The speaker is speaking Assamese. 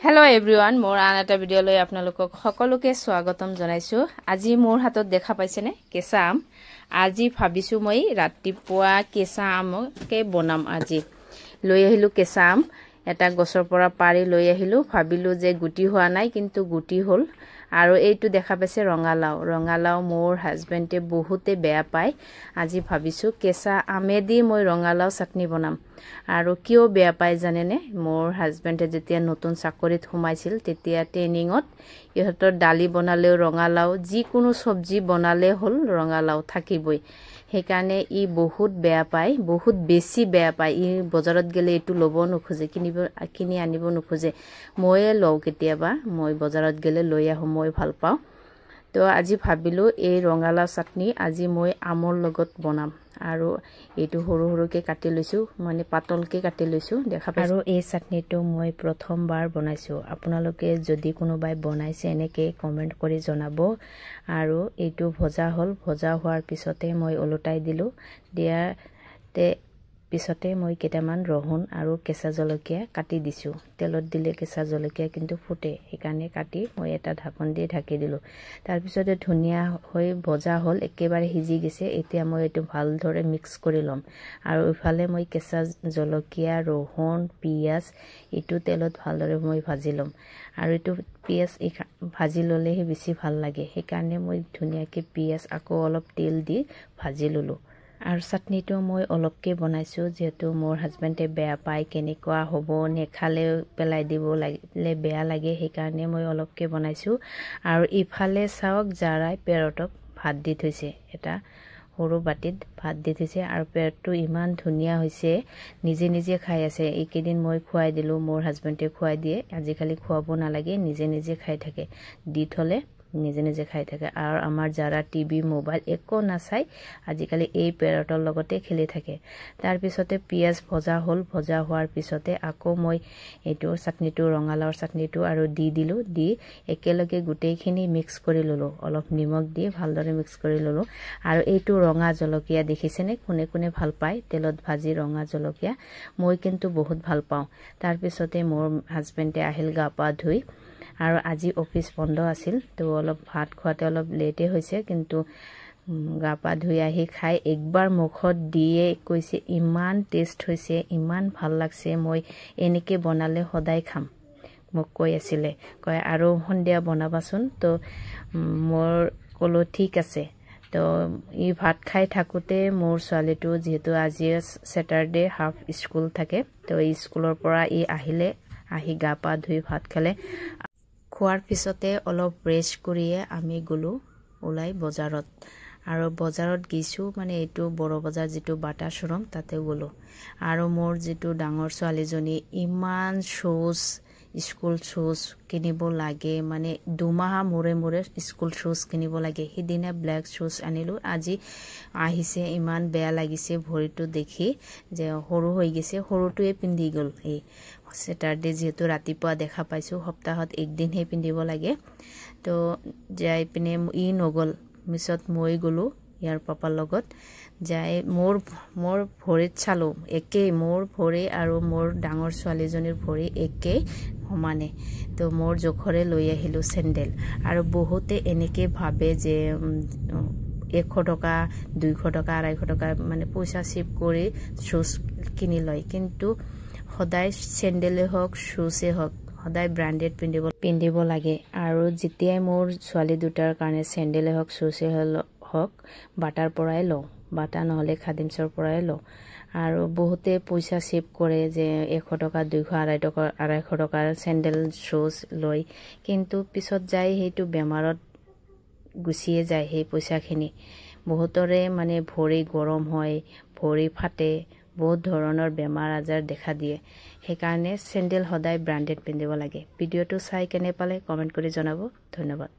Hello everyone, মোৰ আন এটা ভিডিঅ'লৈ আপোনালোকক সকলোকে স্বাগতম জনাইছো। আজি মোৰ হাতত দেখা পাইছেনে কেঁচা আম। আজি ভাবিছো মই ৰাতিপুৱা কেঁচা আমকে বনাম। আজি লৈ আহিলো কেঁচা আম, এটা গছৰ পৰা পাৰি লৈ আহিলো। ভাবিলো যে গুটি হোৱা নাই, কিন্তু গুটি হ'ল। আৰু এইটো দেখা পাইছে ৰঙালাও মোৰ হাজবেণ্ডে বহুতে বেয়া পায়। আজি ভাবিছো কেঁচা আমেদি মই ৰঙালাও চাটনি বনাম। আৰু কিয় বেয়া পায় জানেনে? মোৰ হাজবেণ্ডে যেতিয়া নতুন চাকৰিত সোমাইছিল তেতিয়া ট্ৰেইনিঙত ইহঁতৰ দালি বনালেও ৰঙালাও, যিকোনো চব্জি বনালে হ'ল ৰঙালাও থাকিবই। সেইকাৰণে ই বহুত বেয়া পায়, বহুত বেছি বেয়া পায়। ই বজাৰত গ'লে এইটো ল'ব নোখোজে, কিনি আনিব নোখোজে। ময়ে লওঁ কেতিয়াবা, মই বজাৰত গ'লে লৈ আহোঁ, মই ভাল পাওঁ। তো আজি ভাবিলোঁ এই ৰঙালাও চাটনি আজি মই আমৰ লগত বনাম। আৰু এইটো সৰু সৰুকে কাটি লৈছোঁ, মানে পাতলকে কাটি লৈছোঁ, দেখা পাইছে। আৰু এই চাটনিটো মই প্ৰথমবাৰ বনাইছোঁ। আপোনালোকে যদি কোনোবাই বনাইছে এনেকৈ কমেণ্ট কৰি জনাব। আৰু এইটো ভজা হ'ল, ভজা হোৱাৰ পিছতে মই ওলটাই দিলোঁ। দিয়াতে পিছতে মই কেইটামান ৰহুন আৰু কেঁচা জলকীয়া কাটি দিছোঁ। তেলত দিলে কেঁচা জলকীয়া কিন্তু ফুটে, সেইকাৰণে কাটি মই এটা ঢাকন দি ঢাকি দিলোঁ। তাৰপিছতে ধুনীয়া হৈ ভজা হ'ল, একেবাৰে সিজি গৈছে। এতিয়া মই এইটো ভালদৰে মিক্স কৰি ল'ম। আৰু ইফালে মই কেঁচা জলকীয়া, ৰহুন, পিঁয়াজ এইটো তেলত ভালদৰে মই ভাজি ল'ম। আৰু এইটো পিঁয়াজ ভাজি ল'লেহে বেছি ভাল লাগে, সেইকাৰণে মই ধুনীয়াকৈ পিঁয়াজ আকৌ অলপ তেল দি ভাজি ল'লোঁ। আৰু চাটনিটো মই অলপকৈ বনাইছোঁ, যিহেতু মোৰ হাজবেণ্ডে বেয়া পায়, কেনেকুৱা হ'ব, নেখালে পেলাই দিব লাগিলে বেয়া লাগে, সেইকাৰণে মই অলপকৈ বনাইছোঁ। আৰু ইফালে চাওক জাৰাই পেৰতক ভাত দি থৈছে, এটা সৰু বাটিত ভাত দি থৈছে। আৰু পেৰতটো ইমান ধুনীয়া হৈছে, নিজে নিজে খাই আছে। এইকেইদিন মই খুৱাই দিলোঁ, মোৰ হাজবেণ্ডে খুৱাই দিয়ে। আজিকালি খুৱাব নালাগে, নিজে নিজে খাই থাকে, দি থ'লে নিজে নিজে খাই থাকে। আৰু আমাৰ যাৰা টিভি মোবাইল একো নাচায়, আজিকালি এই পেৰটৰ লগতে খেলি থাকে। তাৰপিছতে পিঁয়াজ ভজা হ'ল, ভজা হোৱাৰ পিছতে আকৌ মই এইটো চাটনিটো, ৰঙালাওৰ চাটনিটো আৰু দি দিলোঁ। দি একেলগে গোটেইখিনি মিক্স কৰি ল'লোঁ, অলপ নিমখ দি ভালদৰে মিক্স কৰি ল'লোঁ। আৰু এইটো ৰঙা জলকীয়া দেখিছেনে? কোনে কোনে ভাল পায় তেলত ভাজি ৰঙা জলকীয়া? মই কিন্তু বহুত ভাল পাওঁ। তাৰপিছতে মোৰ হাজবেণ্ডে আহিল গা পা ধুই, আৰু আজি অফিচ বন্ধ আছিল, তো অলপ ভাত খোৱাতে অলপ লেটে হৈছে। কিন্তু গা পা ধুই আহি খাই একবাৰ মুখত দিয়ে কৈছে ইমান টেষ্ট হৈছে, ইমান ভাল লাগছে, মই এনেকৈ বনালে সদায় খাম, মোক কৈ আছিলে। কয় আৰু সন্ধিয়া বনাবাচোন। তো মোৰ ক'লোঁ ঠিক আছে। তো ই ভাত খাই থাকোঁতে মোৰ ছোৱালীটো, যিহেতু আজি ছেটাৰডে হাফ স্কুল থাকে, তো স্কুলৰ পৰা ই আহিলে, আহি গা পা ধুই ভাত খালে। খোৱাৰ পিছতে অলপ ৰেষ্ট কৰিয়ে আমি গ'লোঁ ওলাই বজাৰত। আৰু বজাৰত গৈছোঁ, মানে এইটো বড় বজাৰ যিটো বাটা শ্ব'ৰুম, তাতে গ'লোঁ। আৰু মোৰ যিটো ডাঙৰ ছোৱালীজনী ইমান শ্বুজ, স্কুল শ্বুজ কিনিব লাগে, মানে দুমাহৰ মূৰে মূৰে স্কুল শ্বুজ কিনিব লাগে। সিদিনা ব্লেক শ্বুজ আনিলোঁ, আজি আহিছে, ইমান বেয়া লাগিছে ভৰিটো দেখি, যে সৰু হৈ গৈছে। সৰুটোৱে পিন্ধি গ'ল। এই ছেটাৰডে যিহেতু ৰাতিপুৱা দেখা পাইছোঁ, সপ্তাহত একদিনহে পিন্ধিব লাগে। তো যাই পিনে ই নগ'ল, পিছত মই গ'লোঁ ইয়াৰ পাপাৰ লগত। যাই মোৰ ভৰিত চালোঁ, একেই মোৰ ভৰি আৰু মোৰ ডাঙৰ ছোৱালীজনীৰ ভৰি একেই সমানে। তো মোৰ জোখৰে লৈ আহিলোঁ চেণ্ডেল। আৰু বহুতে এনেকৈ ভাবে যে 100 টকা, 200 টকা, 250 টকা মানে পইচা ছেভ কৰি শ্বুজ কিনি লয়। কিন্তু সদায় চেণ্ডেলেই হওক, শ্বুজেই হওক, সদায় ব্ৰেণ্ডেড পিন্ধিব লাগে। আৰু যেতিয়াই মোৰ ছোৱালী দুটাৰ কাৰণে চেণ্ডেলেই হওক, শ্বুজেই হওক, বাটাৰ পৰাই লওঁ, বাটা নহ'লে খাদিমছৰ পৰাই লওঁ। আৰু বহুতে পইচা ছেভ কৰে যে 100 টকা, 200, 250 টকাৰ চেণ্ডেল শ্বুজ লয়, কিন্তু পিছত যায় সেইটো বেমাৰত গুচিয়ে যায় সেই পইচাখিনি। বহুতৰে মানে ভৰি গৰম হয়, ভৰি ফাটে, বহুত ধৰণৰ বেমাৰ আজাৰ দেখা দিয়ে। সেইকাৰণে চেণ্ডেল সদায় ব্ৰেণ্ডেড পিন্ধিব লাগে। ভিডিঅ'টো চাই কেনে পালে কমেণ্ট কৰি জনাব। ধন্যবাদ।